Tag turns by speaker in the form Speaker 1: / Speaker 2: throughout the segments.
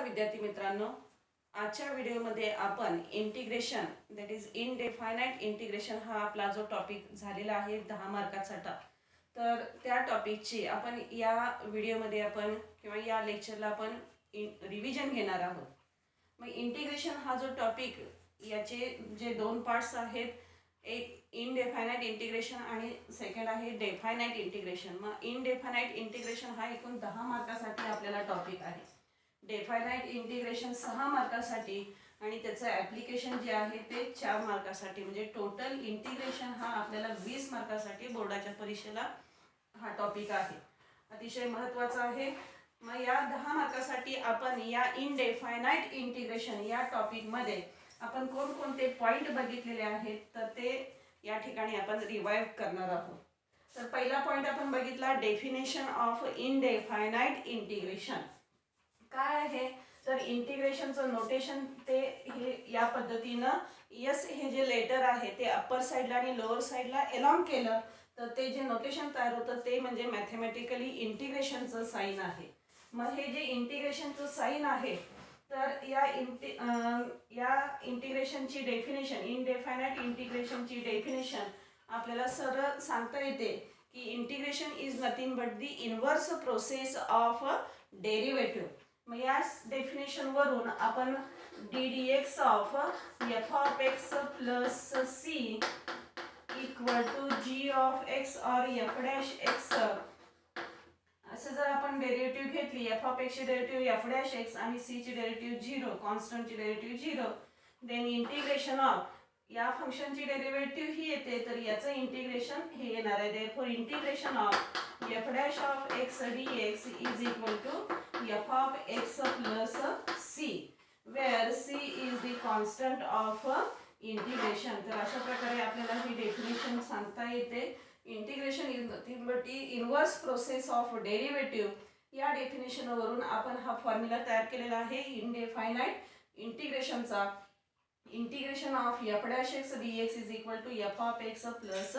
Speaker 1: विद्यार्थी मित्रांनो, आजच्या व्हिडिओमध्ये आपण इंटिग्रेशन दॅट इज इनडेफायनाइट इंटिग्रेशन हा आपला जो टॉपिक झालेला आहे 10 मार्काचा तर त्या टॉपिकची आपण या व्हिडिओमध्ये आपण किंवा या लेक्चरला आपण रिव्हिजन घेणार आहोत। मग इंटिग्रेशन हा जो टॉपिक याचे जे दोन पार्ट्स आहेत, एक इनडेफायनाइट इंटिग्रेशन आणि सेकंड आहे डेफायनाइट इंटिग्रेशन। मग इनडेफायनाइट इंटिग्रेशन हा एकूण 10 मार्कासाठी आपल्याला टॉपिक आहे। डेफायनाइट इंटिग्रेशन 6 मार्कासाठी आणि त्याचं ॲप्लिकेशन जे आहे ते 4 मार्कासाठी, म्हणजे टोटल इंटिग्रेशन हा आपल्याला 20 मार्कासाठी बोर्डाच्या परीक्षेला हा टॉपिक आहे, अतिशय महत्त्वाचा आहे। मग या 10 मार्कासाठी आपण या इनडेफायनाइट इंटिग्रेशन या टॉपिकमध्ये आपण कोणकोणते पॉइंट बघितलेले आहेत तर ते या ठिकाणी आपण रिवाइव करणार आहोत। तर पहिला पॉइंट आपण बघितला डेफिनेशन ऑफ इनडेफायनाइट इंटिग्रेशन काय आहे। तर इंटिग्रेशनचं नोटेशन ते हे या पद्धतीनं यस हे जे लेटर आहे ते अप्पर साइडला आणि लोअर साइडला एलॉन्ग केलं तर ते जे नोटेशन तयार होतं ते म्हणजे मॅथमॅटिकली इंटिग्रेशनचं साइन आहे। मग हे जे इंटिग्रेशनचं साइन आहे तर या इंटिग्रेशनची डेफिनेशन इनडेफायनाइट इंटिग्रेशनची डेफिनेशन आपल्याला सरळ सांगता येते की integration is nothing but the inverse process of derivative. मग या डेफिनेशन वरून आपण ddx of f of x plus c equal to g of x और f डॅश x असं जर आपण डेरिव्हेटिव्ह घेतली, f ऑफ x ची डेरिव्हेटिव्ह f डॅश x आणि c ची डेरिव्हेटिव्ह 0, कॉन्स्टंट ची डेरिव्हेटिव्ह 0, देन इंटिग्रेशन ऑफ या फंक्शनची डेरिव्हेटिव्ह ही येते तर याचं इंटिग्रेशन हे येणार आहे। Therefore integration of f dash of x dx is equal to f of x plus c where c is the constant of integration। तर अशा प्रकारे आपल्याला ही डेफिनेशन सांगता येते। Integration is nothing but the inverse process of derivative या definition वरून आपण हा फॉर्म्युला तयार केलेला आहे इनडेफायनाइट इंटिग्रेशनचा। Integration of f dash x dx is equal to f of x plus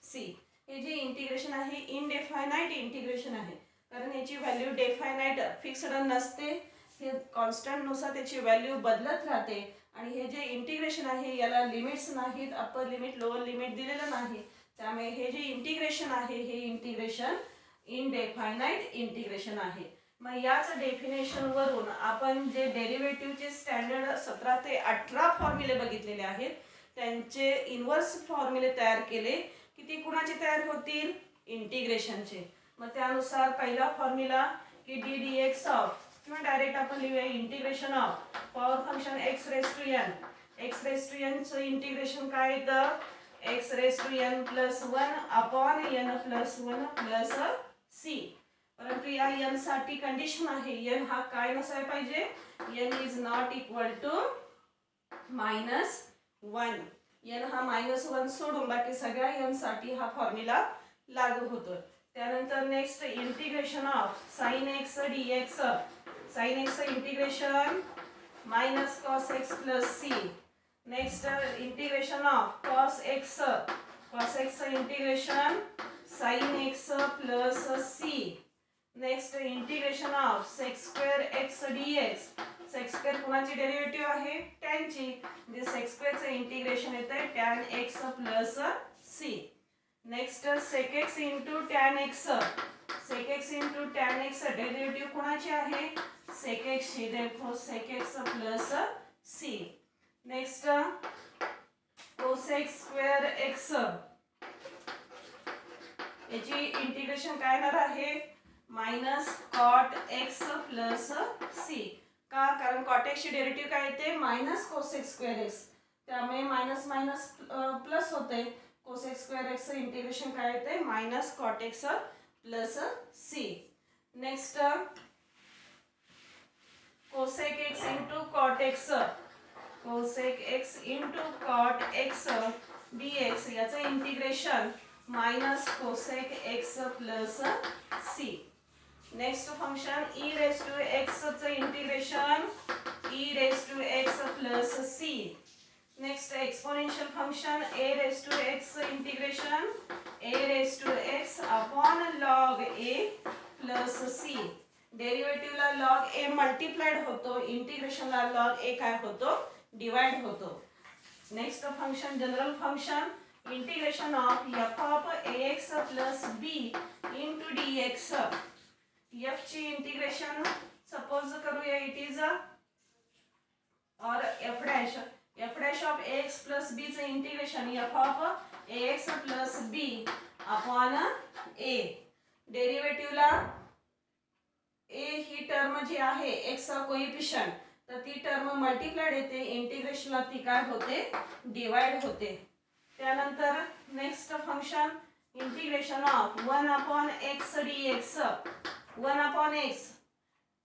Speaker 1: c। हे जे इंटिग्रेशन आहे इनडेफायनाइट इंटिग्रेशन आहे कारण याची व्हॅल्यू डेफायनाइट फिक्स्ड नसते, हे कॉन्स्टंट नुसार त्याची व्हॅल्यू बदलत राहते आणि हे जे इंटिग्रेशन आहे याला लिमिट्स नाहीत, अप्पर लिमिट लोअर लिमिट दिलेलं नाही, त्यामुळे हे जे इंटिग्रेशन आहे हे इंटिग्रेशन इनडेफायनाइट इंटिग्रेशन आहे। मग याच डेफिनेशन वरून आपण जे डेरिव्हेटिव्हचे स्टँडर्ड 17 ते 18 फॉर्म्युले बघितलेले आहेत त्यांचे इनवर्स फॉर्म्युले तयार केले की ते कुणाचे तयार होतील, इंटिग्रेशनचे। मग त्यानुसार पहिला फॉर्म्युला की ddx ऑफ किंवा डायरेक्ट आपण लिहूया integration of power function x raise to n, x raise to n चं इंटिग्रेशन काय येतं x raise to n plus 1 upon n plus 1 plus c। परंतु या n साठी कंडिशन आहे n हा काय नसायला पाहिजे, n is not equal to -1, n हा -1 सोडून बाकी सगळ्या n साठी हा फॉर्म्युला लागू होतो। त्यानंतर next integration of sin x dx, sin x integration minus cos x plus c। Next integration of cos x integration sin x plus c। Next integration of sec square x dx, sec square कुणाची derivative आहे, tan ची, म्हणजे sec square चे integration येते tan x plus c। Next sec x into tan x, sec x into tan x derivative कुणाची आहे, sec x ची, therefore sec x plus c। Next cosec square x याची integration काय येणार आहे minus cot x plus c। का, कारण cot x ची डेरिव्हेटिव्ह काय येते मायनस cosec स्क्वेअर x, त्यामुळे मायनस मायनस प्लस होते, cosec स्क्वेअर x इंटिग्रेशन काय येते minus cot x plus c। Next cosec x into cot x, cosec x into cot x dx याचं integration minus cosec x plus c। Next function e raise to x चं integration e raise to x plus c। Next exponential function a raise to x integration a raise to x upon log a plus c। डेरिव्हेटिव्हला log A multiplied होतो, इंटिग्रेशनला log A काय होतो, divide होतो. Next function general function integration of F of ax plus B into dx. F ची integration suppose करूया it is और F dash of ax plus B चं integration F of ax plus B upon A. डेरिव्हेटिव्हला A he term जी आहे x चा coefficient, तर ती term multiplied येते, इंटिग्रेशनला ती काय होते, डिवाइड होते. त्यानंतर next function integration of 1 upon x dx. 1 upon x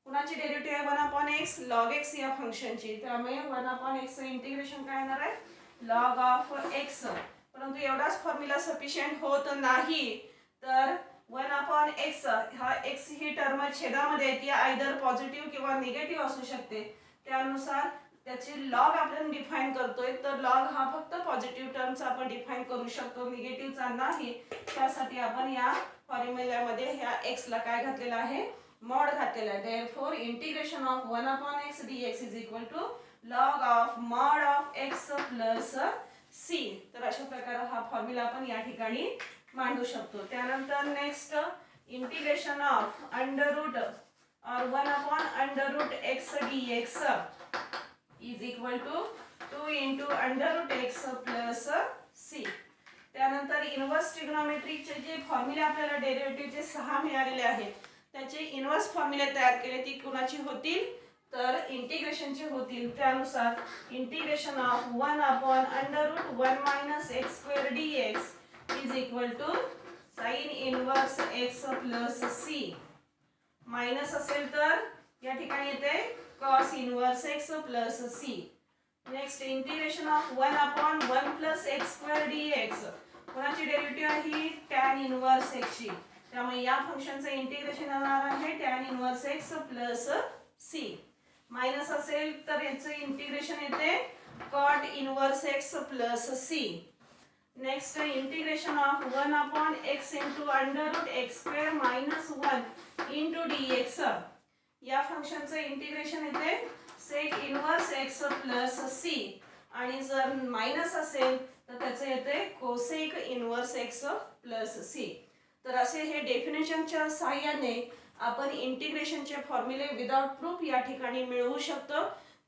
Speaker 1: कुणाची डेरिव्हेटिव्ह आहे, 1 अपॉन एक्स लॉग एक्स या फंक्शनची, त्यामुळे 1 अपॉन एक्स इंटिग्रेशन काय येणार आहे, लॉग ऑफ एक्स. परंतु एवढाच फॉर्म्युला सफिशियंट होत नाही, तर 1 अपॉन एक्स हा एक्स ही टर्म छेदामध्ये येते, आयदर पॉझिटिव्ह किंवा निगेटिव्ह असू शकते. त्यानुसार त्याची लॉग आपण डिफाइन करतोय, तर लॉग हा फक्त पॉझिटिव्ह टर्मचा आपण डिफाइन करू शकतो, निगेटिव्हचा नाही. त्यासाठी आपण या फॉर्म्युल्यामध्ये ह्या एक्स ला काय घातलेलं आहे, मॉड घातलेला आहे. Therefore integration of 1 upon x dx is equal to log of mod of x plus c. तर अशा प्रकारे हा फॉर्म्युला आपण या ठिकाणी मांडू शकतो. त्यानंतर next integration of under root और 1 upon under root x dx is equal to 2 into under root x plus c. त्यानंतर इनवर्स ट्रिग्नोमेट्रीचे जे फॉर्म्युले आपल्याला डेरिव्हेटिव्हचे 6 मिळालेले आहेत, त्याचे इनवर्स फॉर्म्युले तयार केले, ती कुणाची होतील, तर इंटिग्रेशनचे होतील. त्यानुसार integration of 1 upon under root 1 minus x square dx is equal to sine inverse x plus c. Minus असेल तर या ठिकाणी येते cos inverse x plus c. Next integration of 1 upon 1 plus x square dx. कोणाची derivative आहे ही, tan inverse x ची, त्यामुळे या फंक्शनचं इंटिग्रेशन येणार आहे tan inverse x plus c. Minus असेल तर याचं इंटिग्रेशन येते cot inverse x plus c. Next integration of 1 upon x into under root x square minus 1 into dx. या फंक्शनचं इंटिग्रेशन येते sec inverse x plus c, आणि जर minus असेल तर त्याचं येते cosec inverse x plus c. तर असे हे डेफिनेशनच्या सहाय्याने आपण इंटिग्रेशनचे फॉर्म्युले विदाउट प्रूफ या ठिकाणी मिळवू शकतो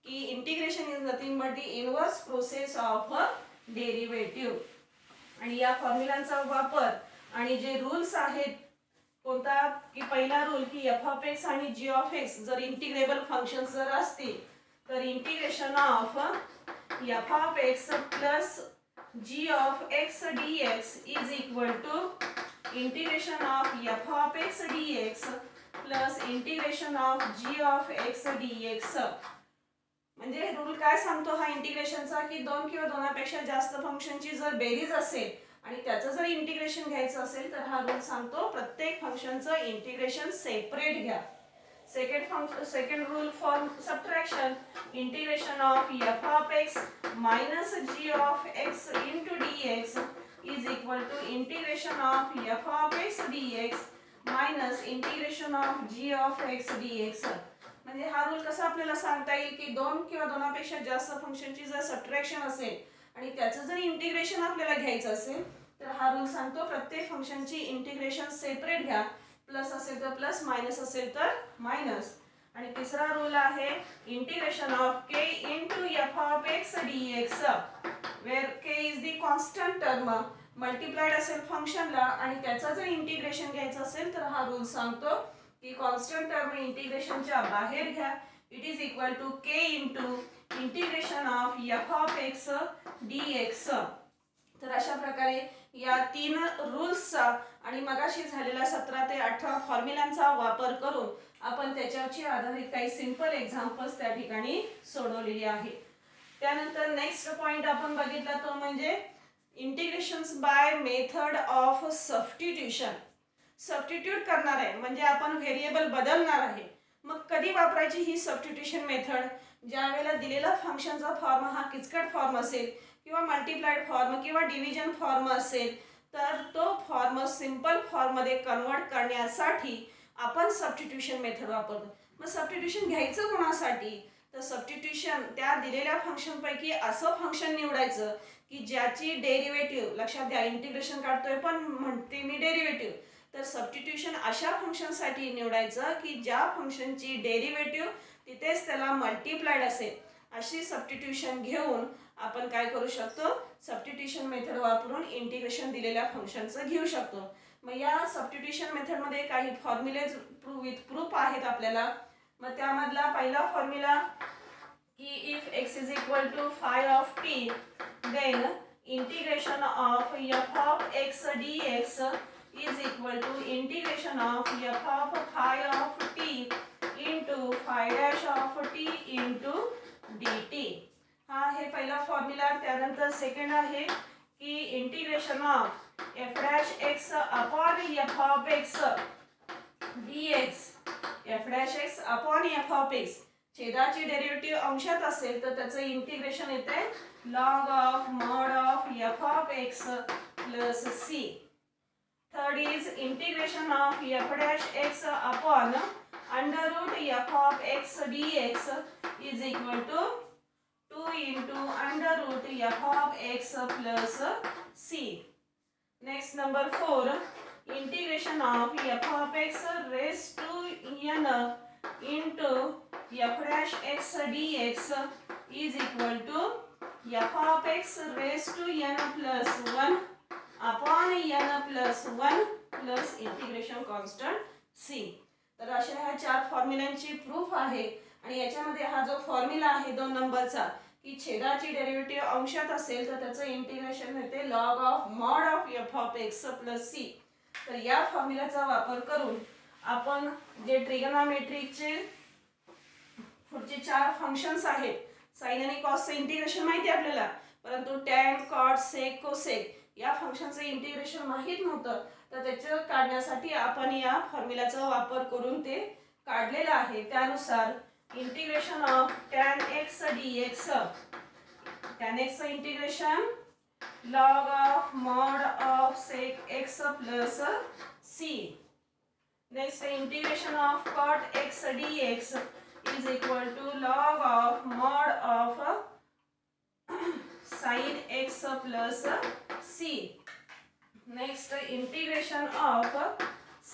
Speaker 1: की integration is nothing but the inverse process of derivative. आणि या फॉर्म्युलांचा वापर आणि जे रूल्स आहेत, कोणता की पहिला रूल की एफ ऑफ एक्स आणि जी ऑफ एक्स जर इंटिग्रेबल फंक्शन्स जर असतील, तर integration of F of x plus g of x dx is equal to integration of F of x dx plus integration of g of x dx. म्हणजे rule काय सांगतो हा इंटिग्रेशनचा, की दोन किंवा दोनापेक्षा जास्त फंक्शनची जर बेरीज असेल आणि त्याचं जर इंटिग्रेशन घ्यायचं असेल, तर हा रूल सांगतो प्रत्येक फंक्शनचं इंटिग्रेशन सेपरेट घ्या. Second rule for subtraction integration of F of x minus g of x into dx is equal to integration of F of x dx minus integration of g of x dx. म्हणजे हा rule कसा आपल्याला सांगता येईल की दोन किंवा दोनापेक्षा जास्त फंक्शनची जर सबट्रॅक्शन असेल आणि त्याचं जर इंटिग्रेशन आपल्याला घ्यायचं असेल, तर हा रूल सांगतो प्रत्येक फंक्शनची इंटिग्रेशन सेपरेट घ्या. प्लस असेल तर प्लस, मायनस असेल तर मायनस. आणि तिसरा रूल आहे integration of k into f of x dx where k is the constant term multiplied असेल फंक्शनला आणि त्याचं जर इंटिग्रेशन घ्यायचं असेल, तर हा रूल सांगतो की कॉन्स्टंट टर्म इंटिग्रेशनच्या बाहेर घ्या. It is equal to k into integration of F of x dx. तर अशा प्रकारे या तीन रूल्सचा आणि मगाशी झालेला 17 ते 18 फॉर्म्युलांचा वापर करून आपण त्याच्यावरची आधारित काही सिंपल एक्झाम्पल्स त्या ठिकाणी सोडवलेली आहे. त्यानंतर नेक्स्ट पॉइंट आपण बघितला तो म्हणजे integrations by method of substitution. Substitute करणार आहे म्हणजे आपण व्हेरिएबल बदलणार आहे. मग कधी वापरायची ही सबस्टिट्यूशन मेथड, ज्या वेळेला दिलेला फंक्शनचा फॉर्म हा किचकट फॉर्म असेल किंवा मल्टिप्लाइड फॉर्म किंवा डिव्हिजन फॉर्म असेल, तर तो फॉर्म सिंपल फॉर्म मध्ये कन्वर्ट करण्यासाठी आपण सबस्टिट्यूशन मेथड वापरतो. मग सबस्टिट्यूशन घ्यायचं कोणासाठी, तर सबस्टिट्यूशन त्या दिलेल्या फंक्शनपैकी असं फंक्शन निवडायचं की ज्याची डेरिव्हेटिव्ह, लक्षात द्या इंटिग्रेशन काढतोय पण म्हणते मी डेरिव्हेटिव्ह, तर सबस्टिट्यूशन अशा फंक्शनसाठी निवडायचं की ज्या फंक्शनची डेरिव्हेटिव्ह तिथेच त्याला मल्टिप्लाइड असेल. अशी सबस्टिट्यूशन घेऊन आपण काय करू शकतो, सबस्टिट्यूशन मेथड वापरून इंटिग्रेशन दिलेल्या फंक्शनचं घेऊ शकतो. मग या सबस्टिट्यूशन मेथडमध्ये काही फॉर्म्युलेज विथ प्रूफ आहेत आपल्याला. मग त्यामधला पहिला फॉर्म्युला की if x is equal to phi of T then integration of f of x dx is equal to integration of f of phi of T into phi dash of T into dt. हा आहे पहिला formula. त्यानंतर second आहे की integration of f dash x upon f of x dx, f dash x upon f of x छेदाची derivative अंशात असेल तर त्याचं इंटिग्रेशन येते log of mod of f of x plus c. Third is integration of f dash x upon under root f of x dx is equal to 2 into under root f of x plus c. Next number 4, integration of f of x raised to n into f dash x dx is equal to f of x raised to n plus 1 upon n plus 1 plus integration constant c. तर अशा ह्या चार फॉर्म्युलांची proof आहे. आणि याच्यामध्ये हा जो formula आहे 2 नंबरचा की छेदाची डेरिव्हेटिव्ह अंशात असेल तर त्याचं इंटिग्रेशन होते log of mod of f of x plus c. तर या फॉर्म्युलाचा वापर करून आपण जे ट्रिगोनोमेट्रिकचे पुढचे 4 फंक्शन्स आहेत, साइन आणि कॉसचं इंटिग्रेशन माहिती आहे आपल्याला, परंतु टॅन कॉट सेक कोसेक या फंक्शनचं इंटिग्रेशन माहीत नव्हतं, तर त्याचं काढण्यासाठी आपण या फॉर्म्युलाचा वापर करून ते काढलेलं आहे. त्यानुसार integration of tan x dx, tan x integration log of mod of sec x plus c. Next integration of cot x dx is equal to log of mod of sin x plus c. Next integration of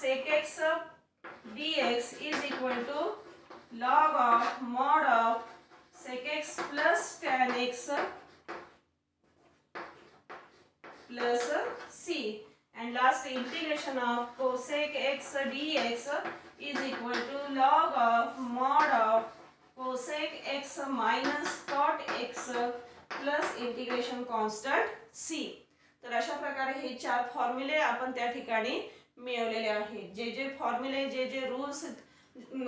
Speaker 1: sec x dx is equal to log of mod of sec x plus tan x plus c. And last integration of cosec x dx is equal to log of mod of cosec x minus cot x plus integration constant c. तर अशा प्रकारे हे 4 फॉर्म्युले आपण त्या ठिकाणी मिळवलेले आहेत. जे जे फॉर्म्युले, जे जे रूल्स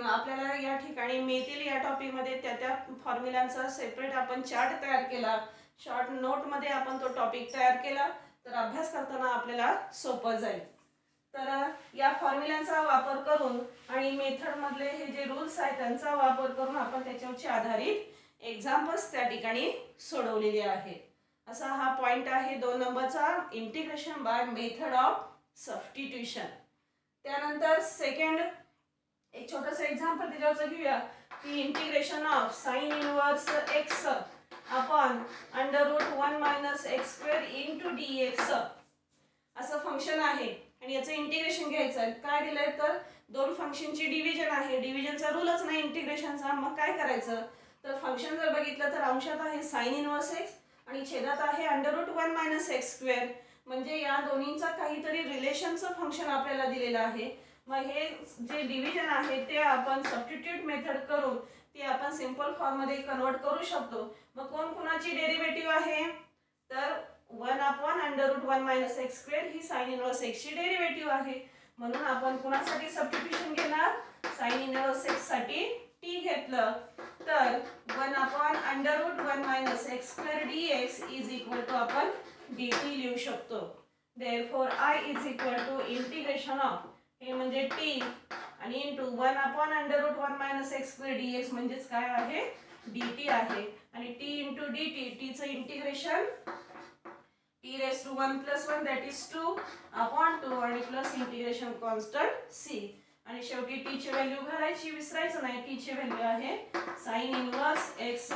Speaker 1: आपल्याला या ठिकाणी मिळतील या टॉपिक मध्ये, त्या फॉर्म्युलांचा सेपरेट आपण चार्ट तयार केला. शॉर्ट नोट मध्ये आपण तो टॉपिक तयार केला तर अभ्यास करताना आपल्याला सोपं जाईल. तर या फॉर्म्युलांचा वापर करून आणि मेथड मधले हे जे रूल्स आहेत त्यांचा वापर करून आपण त्याच्यावरची आधारित एक्झाम्पल्स त्या ठिकाणी सोडवलेले आहेत. असा हा पॉइंट आहे 2 नंबरचा, integration by method of substitution. त्यानंतर सेकंड एक छोटंसं एक्झाम्पल त्याच्यावरचं घेऊया की integration of sine inverse x upon under root 1 minus x square into dx असं फंक्शन आहे आणि याचं इंटिग्रेशन घ्यायचं आहे. काय दिलंय तर 2 फंक्शनची डिव्हिजन आहे. डिव्हिजनचा रूलच नाही इंटिग्रेशनचा. मग काय करायचं तर फंक्शन जर बघितलं तर अंशात आहे साइन इनवर्स x आणि छेदात आहे under root 1 minus x square. म्हणजे या दोन्हींचा काहीतरी रिलेशनचं फंक्शन आपल्याला दिलेलं आहे. मग हे जे डिव्हिजन आहे ते आपण सबस्टिट्यूट मेथड करून ते आपण सिंपल फॉर्म मध्ये कन्वर्ट करू शकतो. मग कोण कोणाची डेरिव्हेटिव्ह आहे तर 1 upon under root 1 minus x square ही साइन इनवर्स x ची डेरिव्हेटिव्ह आहे. म्हणून आपण कोणासाठी सबस्टिट्यूशन घेणार, साइन इनवर्स x साठी t घेतलं तर 1 upon under root 1 minus x square dx is equal to आपण dt लिहू शकतो. Therefore I is equal to integration of हे म्हणजे t आणि into 1 upon under root 1 minus x square dx म्हणजेच काय आहे dt आहे. आणि t इंटू dt, t चं integration t raised to 1 plus 1 that is 2 upon 2 आणि प्लस इंटिग्रेशन कॉन्स्टंट c. आणि शेवटी टी ची व्हॅल्यू घालायची, विसरायचं नाही. टी ची व्हॅल्यू आहे sign inverse x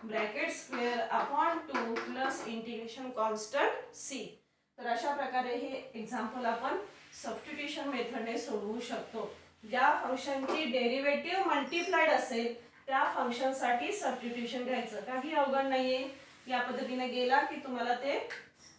Speaker 1: bracket square upon 2 plus integration constant c. तर अशा प्रकारे हे एक्झाम्पल आपण सबस्टिट्यूशन मेथडने सोडवू शकतो. ज्या फंक्शनची डेरिव्हेटिव्ह मल्टिप्लाइड असेल त्या फंक्शनसाठी सबस्टिट्यूशन घ्यायचं. काही अवघड नाहीये. या पद्धतीने गेला की तुम्हाला ते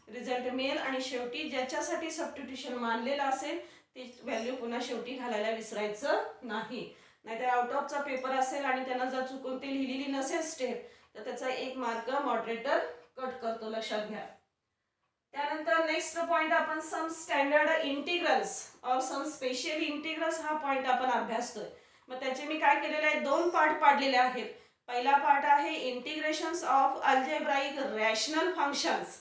Speaker 1: रिझल्ट मिळेल आणि शेवटी ज्याच्यासाठी सबस्टिट्यूशन मानलेलं असेल ती व्हॅल्यू पुन्हा शेवटी घालायला विसरायचं नाही. नाहीतर आउट ऑफचा पेपर असेल आणि त्यांना जर चुकून ते लिहिलेली नसेल स्टेप तर त्याचा 1 मार्क मॉडरेटर कट करतो, लक्षात घ्या. त्यानंतर नेक्स्ट पॉइंट आपण सम स्टँडर्ड इंटिग्रल्स और सम स्पेशल इंटिग्रल्स हा पॉइंट आपण अभ्यासतोय. मग त्याचे मी काय केलेले आहे, 2 पार्ट पाडलेले आहेत. पहिला पार्ट आहे इंटिग्रेशन्स ऑफ अल्जेब्राइक रॅशनल फंक्शन्स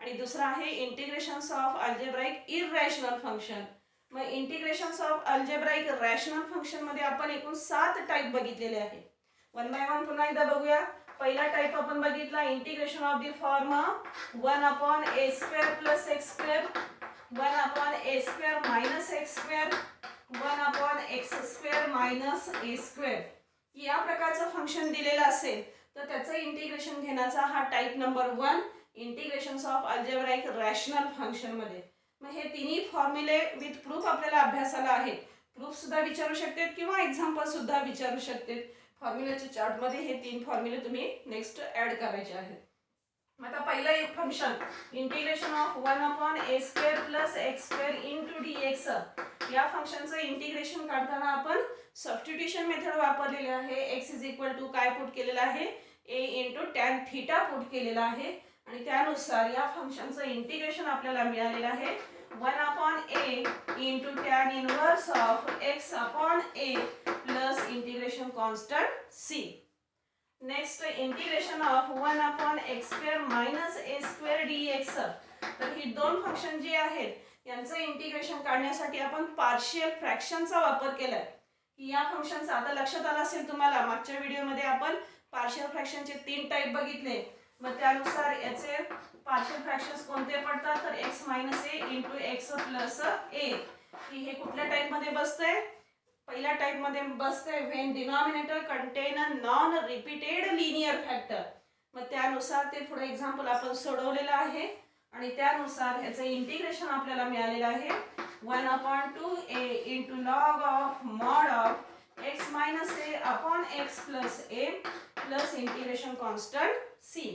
Speaker 1: आणि दुसरा आहे इंटिग्रेशन्स ऑफ अल्जेब्राइक इररॅशनल फंक्शन. मग इंटिग्रेशन्स ऑफ अल्जेब्राइक रॅशनल फंक्शन मध्ये आपण एकूण 7 टाइप बघितलेले आहेत. वन बाय वन पुन्हा एकदा बघूया. पहिला टाइप आपण बघितला integration of the form 1/a² plus x², 1/a² minus x², 1/x² minus a². या प्रकारचं फंक्शन दिलेलं असेल तर त्याचं इंटिग्रेशन घेण्याचा हा type number 1 integrations of algebraic rational function मध्ये. मग हे तिन्ही फॉर्म्युले विथ प्रूफ आपल्याला अभ्यासाला आहेत. प्रूफ सुद्धा विचारू शकते किंवा एक्झाम्पल सुद्धा विचारू शकते. फॉर्म्युलाच्या चार्ट मध्ये हे 3 फॉर्म्युले तुम्ही नेक्स्ट ऍड करायचे आहेत. आता पहिला एक function integration of 1/a² plus x² into dx. या फंक्शनचं इंटिग्रेशन काढताना आपण सबस्टिट्यूशन मेथड वापरलेली आहे. x इज इक्वल टू काय पुट केलेलं आहे, a into tan theta put केलेला आहे आणि त्यानुसार या फंक्शनचं इंटिग्रेशन आपल्याला मिळालेलं आहे 1/a into tan inverse of x upon a plus integration constant c. Next integration of 1/x² minus a² dx. तर ही 2 फंक्शन जी आहेत यांचं इंटिग्रेशन काढण्यासाठी आपण पार्शियल फ्रॅक्शनचा वापर केलाय. या फंक्शनचा आता लक्षात आलं असेल तुम्हाला, मागच्या व्हिडिओमध्ये आपण पार्शियल फ्रॅक्शनचे 3 टाइप बघितले. मग त्यानुसार याचे पार्शियल फ्रॅक्शन्स कोणते पडतात तर x मायनस a इंटू x प्लस a. हे कुठल्या टाइप मध्ये बसतंय, पहिल्या टाइप मध्ये बसतंय when denominator contain a non repeated linear factor. मग त्यानुसार ते पुढे एक्झाम्पल आपण सोडवलेलं आहे आणि त्यानुसार याचं इंटिग्रेशन आपल्याला मिळालेलं आहे 1/2a into log of mod of x मायनस a अपॉन x प्लस a plus integration constant c.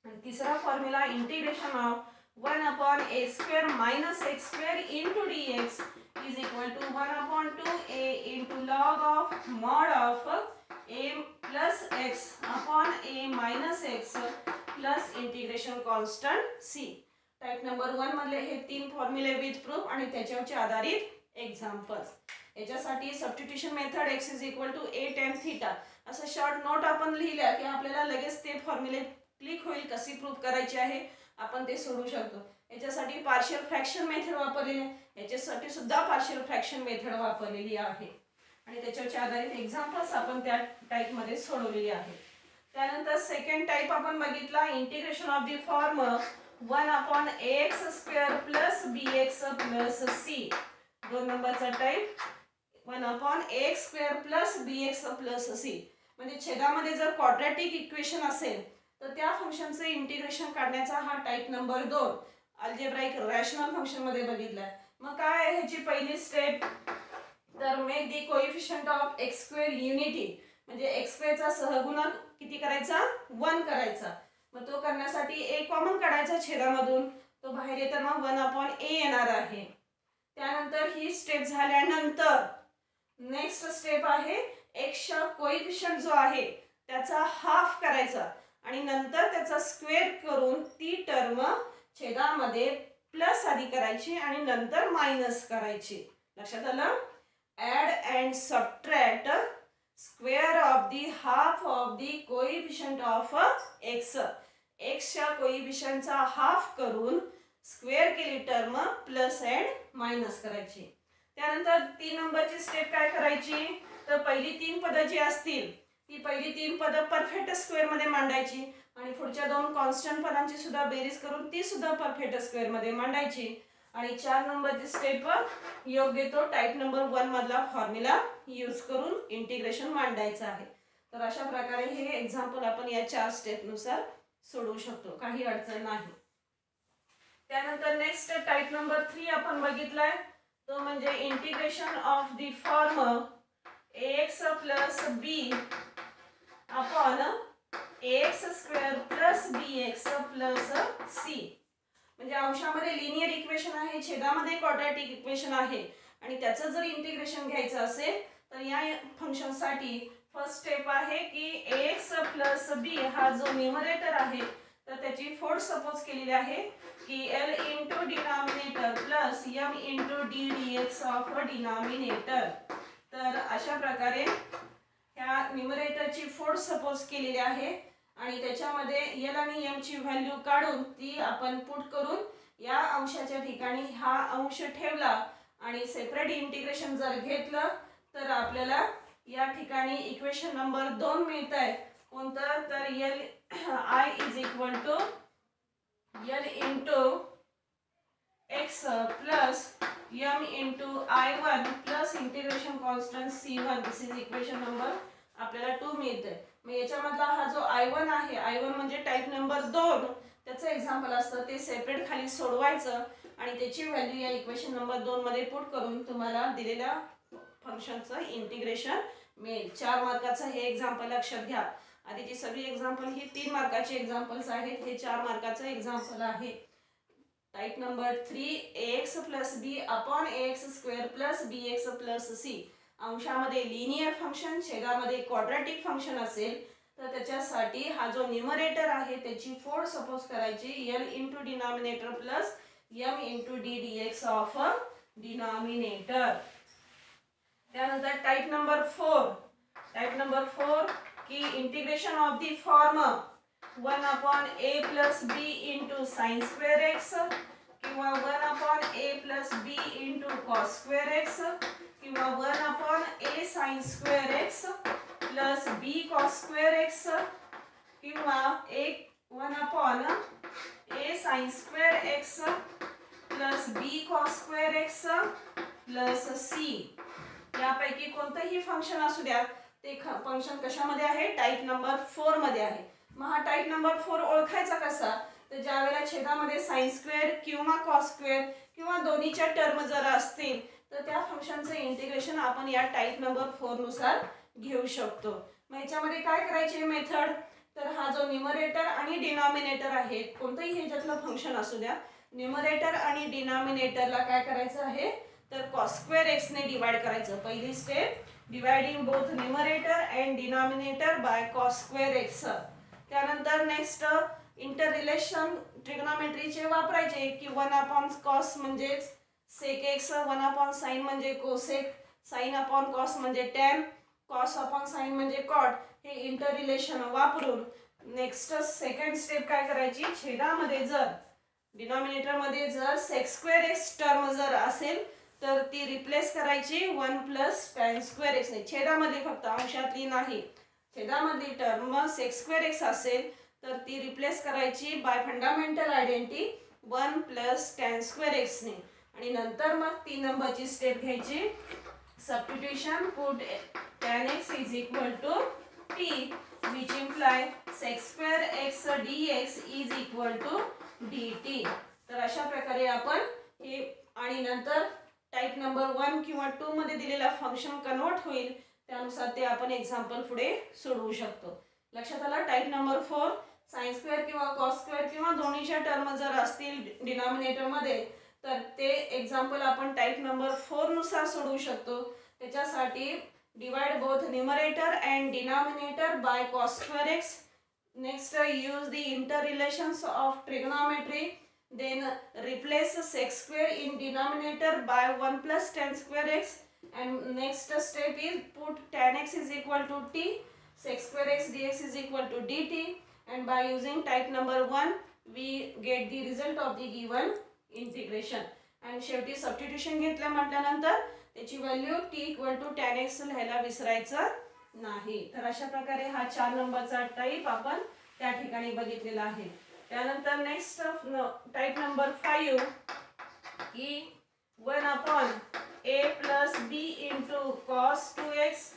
Speaker 1: आणि तिसरा formula integration of 1/a² minus x² into dx is equal to 1/2a into log of mod of a plus x upon a minus x plus integration constant c. Type number 1 मधले हे 3 फॉर्म्युले with proof आणि त्याच्यावरचे आधारित examples. याच्यासाठी substitution method x is equal to a tan theta असं short note आपण लिहिल्या की आपल्याला लगेच ते फॉर्म्युले क्लिक होईल कशी प्रूफ करायची आहे आपण ते सोडू शकतो. याच्यासाठी पार्शियल फ्रॅक्शन मेथड वापरलेली आहे, याच्यासाठी सुद्धा पार्शियल फ्रॅक्शन मेथड वापरलेली आहे आणि त्याच्यावरचे आधारित एक्झाम्पल्स आपण त्या टाइप मध्ये सोडवलेली आहेत. त्यानंतर सेकंड टाइप आपण बघितला integration of the form 1/ax² plus bx plus c. 2 नंबरचा type 1/ax² plus bx plus c. म्हणजे छेदामध्ये जर क्वाड्रॅटिक इक्वेशन असेल तर त्या फंक्शनचे इंटिग्रेशन काढण्याचा हा type number 2 algebraic rational function मध्ये बघितलाय. मग काय आहे ह्याची पहिली स्टेप तर make the coefficient of x² unity. म्हणजे x² चा सहगुणक किती करायचा 1 करायचा. मग तो करण्यासाठी a कॉमन काढायचा छेदामधून, तो बाहेर येताना 1/a येणार आहे. त्यानंतर ही स्टेप झाल्यानंतर नेक्स्ट स्टेप आहे x चा कोएफिशिएंट जो आहे त्याचा हाफ करायचा आणि नंतर त्याचा स्क्वेअर करून ती टर्म छेदामध्ये प्लस आधी करायची आणि नंतर मायनस करायची. लक्षात आलं. Add and subtract square of the half of the coefficient of x. x च्या कोएफिशिएंटचा हाफ करून स्क्वेअर केली टर्म प्लस अँड मायनस करायची. त्यानंतर 3 नंबरची स्टेप काय करायची तर पहिली 3 पद जी असतील ती पहिली 3 पद परफेक्ट स्क्वेअर मध्ये मांडायची आणि पुढच्या 2 कॉन्स्टंट पदांची सुद्धा बेरीज करून ती सुद्धा परफेक्ट स्क्वेअर मध्ये मांडायची आणि 4 नंबरची स्टेप योग्य तो टाईप नंबर 1 मधला फॉर्म्युला यूज करून इंटिग्रेशन मांडायचं आहे. तर अशा प्रकारे हे एक्झाम्पल आपण या 4 स्टेप नुसार सोडवू शकतो, काही अडचण नाही. त्यानंतर नेक्स्ट टाईप नंबर 3 आपण बघितलाय, तो म्हणजे integration of the form ax plus b upon ax square plus bx plus c. म्हणजे अंशामध्ये लिनियर इक्वेशन आहे, छेदामध्ये क्वाड्रॅटिक इक्वेशन आहे आणि त्याचं जर इंटिग्रेशन घ्यायचं असेल तर या फंक्शनसाठी फर्स्ट स्टेप आहे की ax प्लस b हा जो न्यूमरेटर आहे तर त्याची फोर्थ सपोज केलेली आहे की l into denominator plus m into d dx of denominator. तर अशा प्रकारे ह्या न्यूमरेटरची फोर्थ सपोज केलेली आहे आणि त्याच्यामध्ये l आणि m ची व्हॅल्यू काढून ती आपण पुट करून या अंशाच्या ठिकाणी हा अंश ठेवला आणि सेपरेट इंटिग्रेशन जर घेतलं तर आपल्याला या ठिकाणी इक्वेशन नंबर 2 मिळत आहे. कोणतं तर I is equal to l into x plus m into I1 plus integration constant C1. This is equation number आपल्याला 2 मिळते. मग याच्यामधला हा जो I1 आहे, I1 म्हणजे टाईप नंबर 2, त्याचं एक्झाम्पल असतं ते सेपरेट खाली सोडवायचं आणि त्याची व्हॅल्यू या इक्वेशन नंबर 2 मध्ये पुट करून तुम्हाला दिलेल्या फंक्शनचं इंटिग्रेशन मिळेल. 4 मार्काचं हे एक्झाम्पल लक्षात घ्या. आधीची सगळी एक्झाम्पल ही 3 मार्काची एक्झाम्पल्स आहेत, हे 4 मार्काचं एक्झाम्पल आहे. Type number 3 ax plus b upon ax square plus bx plus c. अंशामध्ये लिनियर फंक्शन, छेदामध्ये क्वाड्रॅटिक फंक्शन असेल तर त्याच्यासाठी हा जो न्यूमरेटर आहे त्याची फोर्थ सपोज करायची l into denominator plus m into d dx of denominator. त्यानंतर टाइप नंबर 4 की integration of the form 1 upon a plus b into sine square x किंवा 1 upon a plus b into cos square x किंवा 1 upon a sine square x plus b cos square x किंवा 1 upon a sine square x plus b cos square x plus c. यापैकी कोणतंही function असू द्या, ते function कशामध्ये आहे, type number 4 मध्ये आहे. मग हा टाइप नंबर 4 ओळखायचा कसा, तर ज्या वेळेला छेदामध्ये साइन स्क्वेअर किंवा कॉस स्क्वेअर किंवा दोन्हीच्या टर्म जर असतील तर त्या फंक्शनचं इंटिग्रेशन आपण या टाइप नंबर 4 नुसार घेऊ शकतो. मग याच्यामध्ये काय करायचे मेथड, तर हा जो न्यूमरेटर आणि डिनॉमिनेटर आहे, कोणतंही ह्याच्यातलं फंक्शन असू द्या, न्यूमरेटर आणि डिनॉमिनेटरला काय करायचं आहे तर कॉस स्क्वेअर एक्स ने डिवाइड करायचं. पहिली step, dividing both numerator and denominator by cos square x. त्यानंतर नेक्स्ट इंटर रिलेशन ट्रिग्नोमेट्रीचे वापरायचे की 1 अपॉन कॉस म्हणजे सेक एक्स, 1 अपॉन साइन म्हणजे कोसेक, साइन अपॉन कॉस म्हणजे टॅन, कॉस अपॉन साइन म्हणजे कॉट. हे इंटर रिलेशन वापरून नेक्स्ट सेकंड स्टेप काय करायची, छेदामध्ये जर डिनॉमिनेटर मध्ये जर सेक स्क्वेअर एक्स टर्म जर असेल तर ती रिप्लेस करायची 1 प्लस टॅन स्क्वेअर एक्स ने. छेदामध्ये फक्त, अंशातली नाही. छेदामधली टर्म सेक स्क्वेअर एक्स असेल तर ती रिप्लेस करायची by fundamental identity 1 plus tan square x ने. आणि नंतर मग 3 नंबरची स्टेप घ्यायची, substitution, put tan x is equal to t which imply sec square x dx is equal to dt. तर अशा प्रकारे आपण हे, आणि नंतर टाइप नंबर 1 किंवा 2 मध्ये दिलेला फंक्शन कन्वर्ट होईल त्यानुसार ते आपण एक्झाम्पल पुढे सोडवू शकतो. लक्षात आलं. टाइप नंबर 4 साइन स्क्वेअर किंवा कॉस स्क्वेअर किंवा दोन्हीच्या टर्म जर असतील डिनॉमिनेटर मध्ये तर ते एक्झाम्पल आपण टाइप नंबर 4 नुसार सोडवू शकतो. त्याच्यासाठी divide both numerator and denominator by cos square x. Next use the interrelations of trigonometry, then replace sec square in denominator by 1 plus tan square x, and next step is put tan x is equal to t, sec square x dx is equal to dt, and by using type number 1 we get the result of the given integration. and शेवटी substitution घेतलं म्हटल्यानंतर त्याची value t equal to tan x लिहायला विसरायचं नाही. तर अशा प्रकारे हा 4 नंबरचा टाइप आपण त्या ठिकाणी बघितलेला आहे. त्यानंतर नेक्स्ट टाइप नंबर 5 की 1 upon a plus b into cos 2x,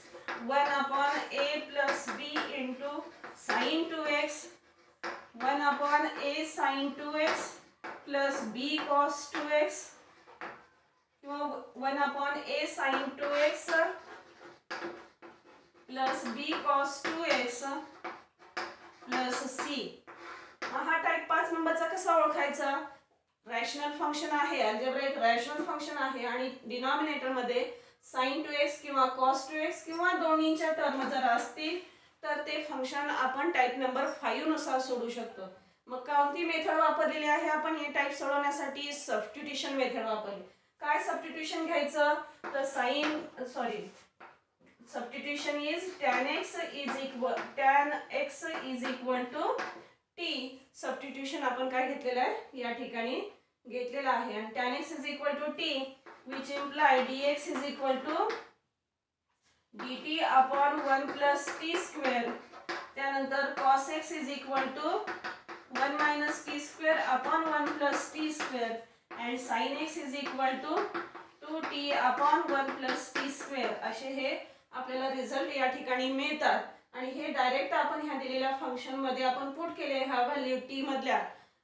Speaker 1: 1 upon a plus b into sin 2x, 1 upon a sin 2x plus b cos 2x किंवा 1 upon a sin 2x plus b cos 2x plus c. हा type 5 नंबरचा कसा ओळखायचा? Rational function आहे, algebraic rational function आहे आणि denominator मध्ये sin 2x किंवा cos 2x किंवा दोन्हीच्या टर्म जर असतील तर ते फंक्शन आपण टाइप नंबर 5 नुसार सोडू शकतो. मग कोणती मेथड वापरलेली आहे आपण हे टाइप सोडवण्यासाठी? सबस्टिट्यूशन मेथड वापरली. काय सबस्टिट्यूशन घ्यायचं? तर substitution is tan x is equal to t. Substitution आपण काय घेतलेलं आहे या ठिकाणी घेतलेला आहे आणि tan x is equal to t which imply dx is equal to dt upon 1 plus t square. त्यानंतर cos x is equal to 1 minus t square upon 1 plus t square and sin x is equal to 2t upon 1 plus t square. असे हे आपल्याला result या ठिकाणी मिळतात आणि हे direct आपण ह्या दिलेल्या फंक्शन मध्ये आपण पुट केले ह्या व्हॅल्यू t मधल्या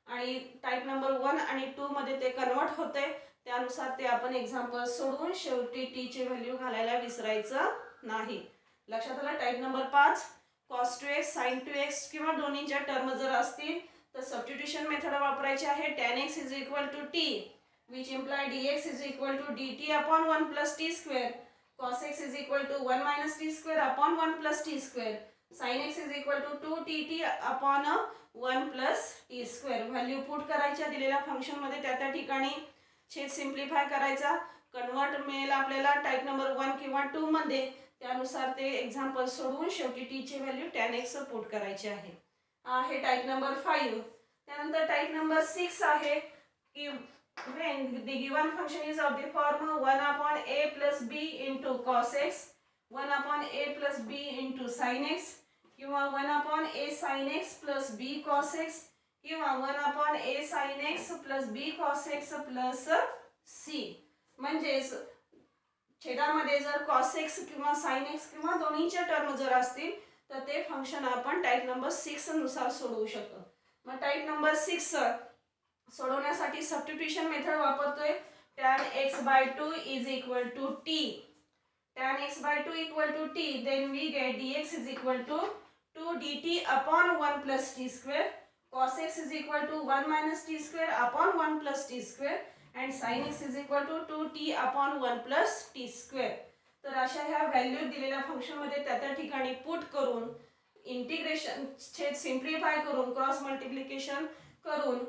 Speaker 1: आणि टाइप नंबर 1 आणि 2 मध्ये ते कन्वर्ट होते. त्यानुसार ते आपण एक्झाम्पल सोडून शेवटी t ची व्हॅल्यू घालायला विसरायचं नाही. लक्षात आलं? Type number 5 cos 2x sin 2x किंवा दोन्हीच्या टर्म जर असतील तर सबस्टिट्यूशन मेथड वापरायची आहे. tan x is equal to t which imply dx is equal to dt upon 1 plus t square. cos x is equal to 1 minus t square upon 1 plus t square. sin x is equal to 2tt upon 1 plus t square. Value put करायच्या दिलेल्या function मध्ये त्या ठिकाणी छेद सिंप्लिफाय करायचा. Convert मिळेल आपल्याला type number 1 किंवा 2 मध्ये. त्यानुसार ते एक्झाम्पल सोडवून शेवटी t ची व्हॅल्यू tan x पुट करायची आहे. हे टाइप नंबर 5. त्यानंतर टाइप नंबर 6 आहे की when the given function is of the form 1 upon a plus b into cos x, 1 upon a plus b into sin x किंवा 1 upon a sin x plus b cos x किंवा 1 upon a sin x plus b cos x plus c. म्हणजेच छेदामध्ये जर cos x किंवा sin x किंवा दोन्हीच्या term जर असतील तर ते फंक्शन आपण टाइप नंबर 6 नुसार सोडवू शकतो. मग टाइप नंबर 6 सोडवण्यासाठी सबस्टिट्यूशन मेथड वापरतोय. tan x by 2 is equal to t. tan x by 2 equal to t, then we get dx is equal to 2 dt upon 1 plus t square. cos x is equal to 1 minus t square upon 1 plus t square and sin x is equal to 2t upon 1 plus t square. तर अशा ह्या value दिलेल्या function मध्ये त्या ठिकाणी put करून integration छेद सिंप्लिफाय करून क्रॉस मल्टिप्लिकेशन करून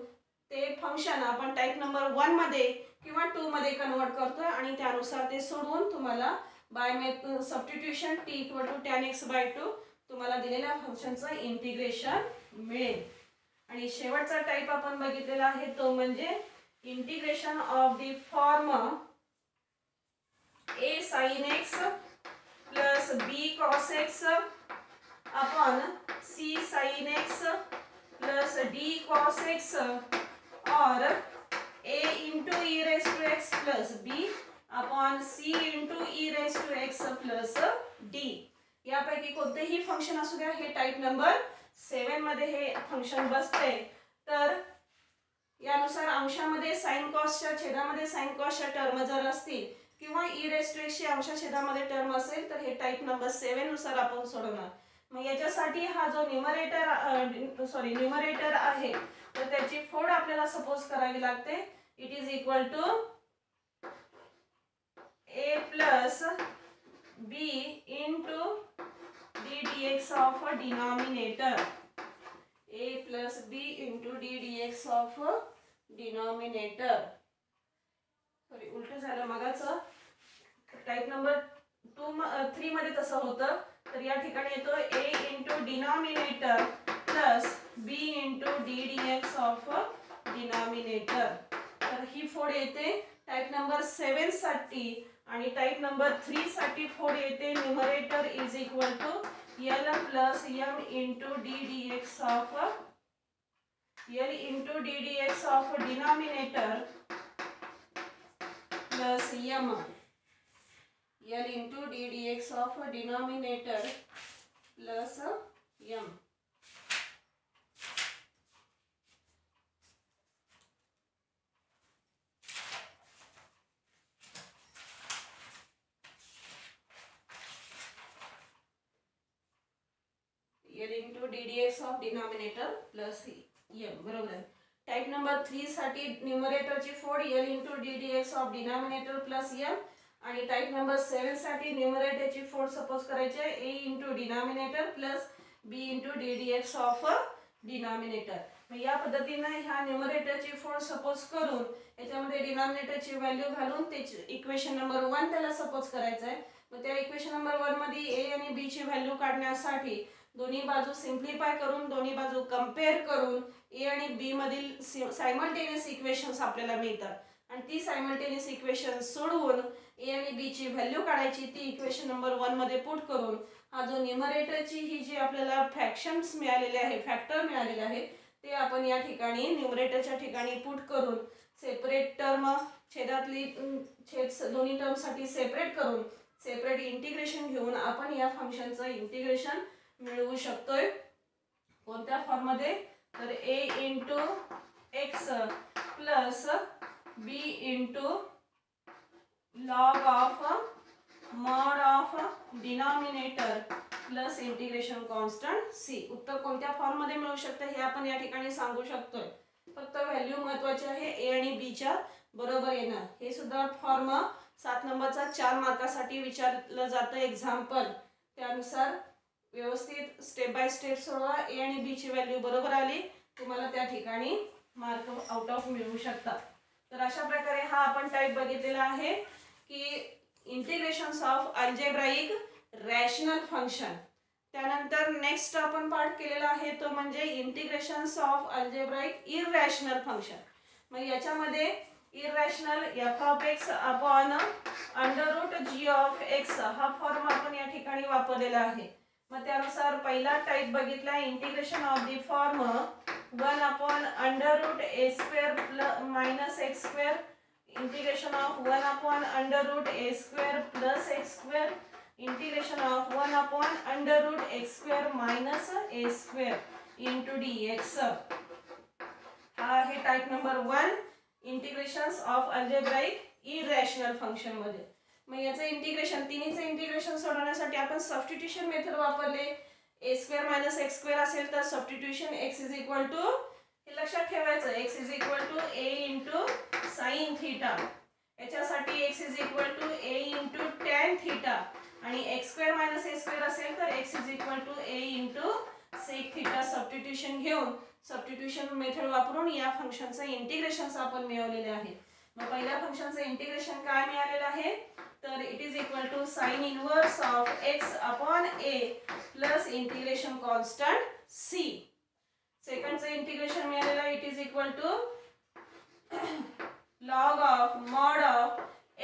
Speaker 1: ते फंक्शन आपण टाइप नंबर 1 मध्ये किंवा 2 मध्ये कन्वर्ट करतोय आणि त्यानुसार ते सोडवून तुम्हाला by substitution t equal to tan x by 2 तुम्हाला दिलेल्या फंक्शनचं इंटिग्रेशन मिळेल. आणि शेवटचा टाइप आपण बघितलेला आहे तो म्हणजे integration of the form a sin x plus b cos x upon c sin x plus d cos x or a into e raised to x plus b upon c into e raised to x plus d. यापैकी कोणतेही function असू द्या हे type number 7 मध्ये हे function बसते. तर यानुसार अंशामध्ये sin cos च्या छेदामध्ये sin cos च्या टर्म जर असतील किंवा e raised to x ची अंश छेदामध्ये टर्म असेल तर हे टाइप नंबर 7 नुसार आपण सोडवणार. मग याच्यासाठी हा जो न्यूमरेटर आहे तर त्याची फोड आपल्याला सपोज करावी लागते. It is equal to a plus b into d dx of denominator. a plus b into d dx of denominator. Sorry उलट झालं मगाचं. टाइप नंबर 3 मध्ये तसं होतं. तर या ठिकाणी येतो a into denominator plus b into d dx of denominator. तर ही फोड येते टाइप नंबर 7 साठी आणि टाइप नंबर 3 साठी फोड येते numerator is equal to l plus m into d dx of l into d dx of denominator plus m L into d dx of denominator plus m. L into d dx of denominator plus m. बरोबर आहे. Type number 3 साठी न्यूमरेटरची फोड L into d dx of denominator plus m आणि type number 7 साठी न्यूमरेटरची फोड suppose करायची आहे a into denominator plus b into d dx of denominator. मग या पद्धतीने ह्या न्यूमरेटरची फोड सपोज करून याच्यामध्ये डिनॉमिनेटरची व्हॅल्यू घालून त्याची इक्वेशन नंबर 1 त्याला सपोज करायचं आहे. मग त्या इक्वेशन नंबर 1 मध्ये a आणि b ची व्हॅल्यू काढण्यासाठी दोन्ही बाजू सिंप्लिफाय करून दोन्ही बाजू कंपेअर करून a आणि b मधील सायमल्टेनियस इक्वेशन्स आपल्याला मिळतात आणि ती सायमल्टेनियस इक्वेशन सोडवून a आणि b ची व्हॅल्यू काढायची. ती इक्वेशन नंबर 1 मध्ये पुट करून हा जो न्यूमरेटरची ही जी आपल्याला फ्रॅक्शन्स मिळालेले आहे फॅक्टर मिळालेले आहे ते आपण या ठिकाणी न्यूमरेटरच्या ठिकाणी पुट करून सेपरेट टर्म छेदातली दोन्ही टर्म साठी सेपरेट करून सेपरेट इंटिग्रेशन घेऊन आपण या फंक्शनचं इंटिग्रेशन मिळवू शकतोय. कोणत्या फॉर्म मध्ये तर a into x plus b into log of mod of denominator plus integration constant c. उत्तर कोणत्या फॉर्म मध्ये मिळू शकते हे आपण या ठिकाणी सांगू शकतोय. फक्त व्हॅल्यू महत्त्वाची आहे a आणि b च्या बरोबर येणं. हे सुद्धा फॉर्म 7 नंबरचा 4 मार्कासाठी विचारलं जातं एक्झाम्पल. त्यानुसार व्यवस्थित स्टेप बाय स्टेप सोडवा. a आणि b ची व्हॅल्यू बरोबर आली तुम्हाला त्या ठिकाणी मार्क आउट ऑफ मिळू शकतात. तर अशा प्रकारे हा आपण टाइप बघितलेला आहे की इंटिग्रेशन्स ऑफ अल्जेब्राइक रॅशनल फंक्शन. त्यानंतर नेक्स्ट आपण पार्ट केलेला आहे तो म्हणजे इंटिग्रेशन्स ऑफ अल्जेब्राइक इररॅशनल फंक्शन. मग याच्यामध्ये इररॅशनल f of x upon under root g of x हा फॉर्म आपण या ठिकाणी वापरलेला आहे. मग त्यानुसार पहिला टाइप बघितला integration of the form 1 upon under root a square minus x square integration of 1 upon under root a square plus x square integration of 1 upon under root x square minus a square into dx. हा आहे type number 1 integrations of algebraic irrational function मध्ये. मग याचं integration तिन्हीचं integration सोडवण्यासाठी आपण substitution method वापरले. a square minus x square असेल तर substitution x is equal to हे लक्षात ठेवायचं x is equal to a into sin theta. याच्यासाठी x is equal to a into tan theta आणि x square minus a square असेल तर x is equal to a into sec theta. Substitution घेऊन substitution method वापरून या फंक्शनचं इंटिग्रेशन्स आपण मिळवलेले आहे. मग पहिल्या फंक्शनचं इंटिग्रेशन काय मिळालेलं आहे तर it is equal to sine inverse of x upon a plus integration constant c. सेकंडचं इंटिग्रेशन मिळालेलं आहे it is equal to log of mod of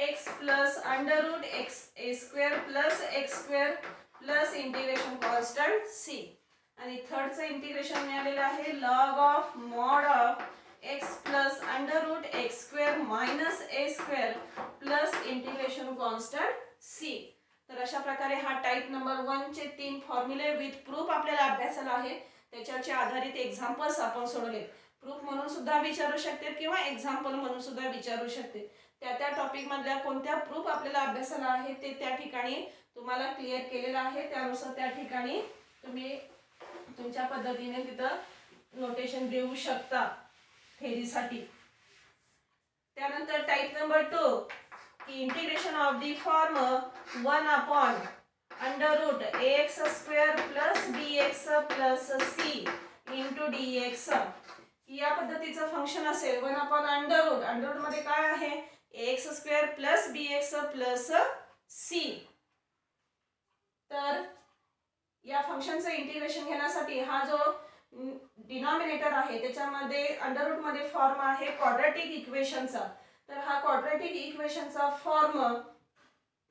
Speaker 1: x plus under root x a square plus x square plus integration constant c. आणि थर्डचं integration मिळालेलं आहे log of mod of x plus under root x square minus a square plus integration constant c. तर अशा प्रकारे हा type number 1 चे 3 फॉर्म्युले with proof आपल्याला अभ्यासाला आहे. त्याच्यावरचे आधारित एक्झाम्पल्स आपण सोडवले. प्रूफ म्हणून सुद्धा विचारू शकते किंवा एक्झाम्पल म्हणून सुद्धा विचारू शकते. त्या टॉपिक मधल्या कोणत्या प्रूफ आपल्याला अभ्यासाला आहे ते त्या ठिकाणी तुम्हाला क्लिअर केलेलं आहे. त्यानुसार त्या ठिकाणी तुम्ही तुमच्या पद्धतीने तिथं नोटेशन देऊ शकता थेरीसाठी. त्यानंतर टाइप नंबर 2 की integration of the form 1 upon under root ax square plus bx plus c into dx. या पद्धतीचं फंक्शन असेल 1 अपॉन अंडर रूट मध्ये काय आहे ax square plus bx plus c. तर या फंक्शनचं इंटिग्रेशन घेण्यासाठी हा जो डिनॉमिनेटर आहे त्याच्यामध्ये अंडर रूट मध्ये फॉर्म आहे क्वाड्रॅटिक इक्वेशनचा. तर हा क्वाड्रॅटिक इक्वेशनचा फॉर्म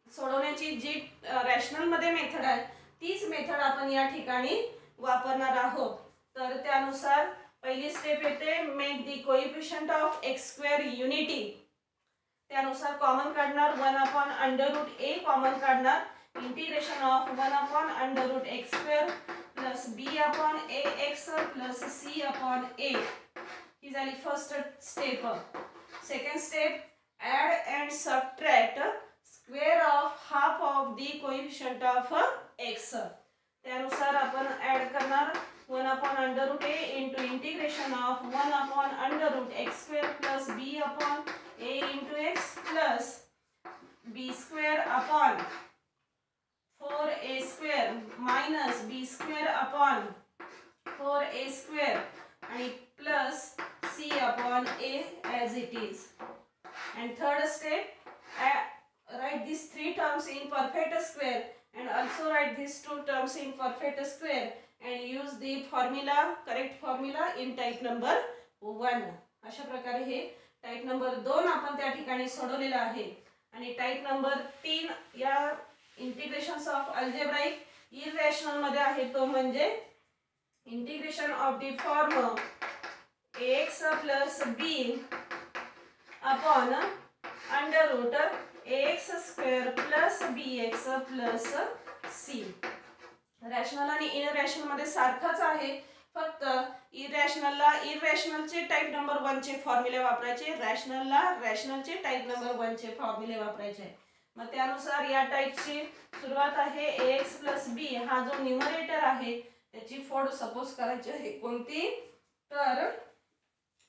Speaker 1: सोडवण्याची जी रॅशनल मध्ये मेथड आहे तीच मेथड आपण या ठिकाणी वापरणार आहोत. तर त्यानुसार पहिली स्टेप येते make the coefficient of x square unity. त्यानुसार कॉमन काढणार 1/√a कॉमन काढणार. Integration of 1/√x² plus b/ax plus c/a ही झाली first step. Second step add and subtract square of half of the coefficient of x. त्यानुसार आपण add करणार 1/√a into integration of 1/√x² plus b/a into x plus b² 4a² minus b² 4a² आणि plus c/a as it is. And third step, write these three terms in perfect square and also write these two terms in perfect square and use the formula, correct formula in type number 1. अशा प्रकारे हे type number 2 आपण त्या ठिकाणी सोडवलेला आहे. आणि type number 3 या इंटिग्रेशन्स of algebraic irrational मध्ये आहे तो म्हणजे integration of the form ax plus b upon √ax² plus bx plus c. Rational आणि इररॅशनल मध्ये सारखंच आहे, फक्त इररॅशनलला इररॅशनलचे टाइप नंबर 1 चे फॉर्म्युले वापरायचे, रॅशनलला रॅशनलचे टाइप नंबर 1 चे फॉर्म्युले वापरायचे. मग त्यानुसार या टाइपची सुरुवात आहे ax plus b हा जो न्यूमरेटर आहे त्याची फोड सपोज करायची आहे कोणती, तर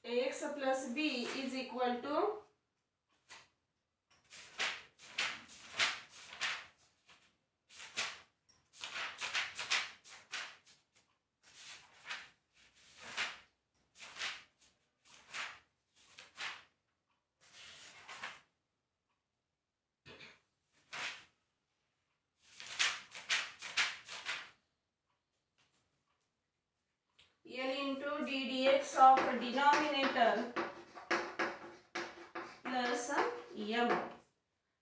Speaker 1: ax plus b is equal to L into d dx of denominator plus m.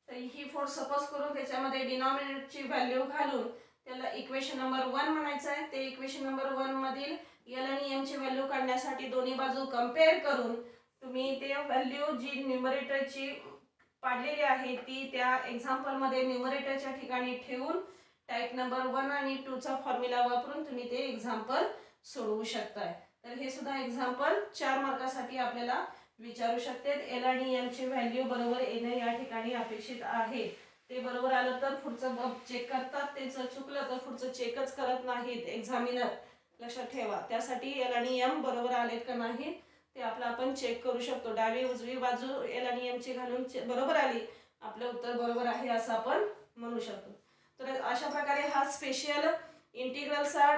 Speaker 1: तर ही फोड सपोज करून त्याच्यामध्ये डिनॉमिनेटरची व्हॅल्यू घालून त्याला इक्वेशन नंबर 1 म्हणायचं आहे. ते इक्वेशन नंबर 1 मधील L आणि m ची व्हॅल्यू काढण्यासाठी दोन्ही बाजू कंपेअर करून तुम्ही ते व्हॅल्यू जी न्यूमरेटरची पाडलेली आहे ती त्या एक्झाम्पल मध्ये न्यूमरेटरच्या ठिकाणी ठेवून टाइप नंबर 1 आणि 2 चा फॉर्म्युला वापरून तुम्ही ते एक्झाम्पल सोडवू शकताय. तर हे सुद्धा एक्झाम्पल 4 मार्कासाठी आपल्याला विचारू शकते. एल आणि एम ची व्हॅल्यू बरोबर येणे या ठिकाणी अपेक्षित आहे. ते बरोबर आलं तर पुढचं चेक करतात, ते चुकलं तर पुढचं चेकच करत नाहीत एक्झामिनर. लक्षात ठेवा, त्यासाठी एल आणि एम बरोबर आलेत का नाही ते आपण चेक करू शकतो. डावी उजवी बाजू एल आणि एम ची घालून बरोबर आली, आपलं उत्तर बरोबर आहे असं आपण म्हणू शकतो. तर अशा प्रकारे हा स्पेशल इंटिग्रलचा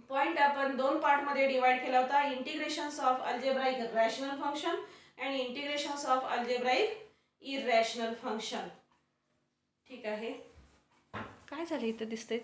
Speaker 1: पॉइंट आपण 2 पार्ट मध्ये डिवाइड केला होता. इंटिग्रेशन्स ऑफ अल्जेब्राइक रॅशनल फंक्शन आणि इंटिग्रेशन्स ऑफ अल्जेब्राइक इररॅशनल फंक्शन. ठीक आहे, काय झालं इथं दिसतंय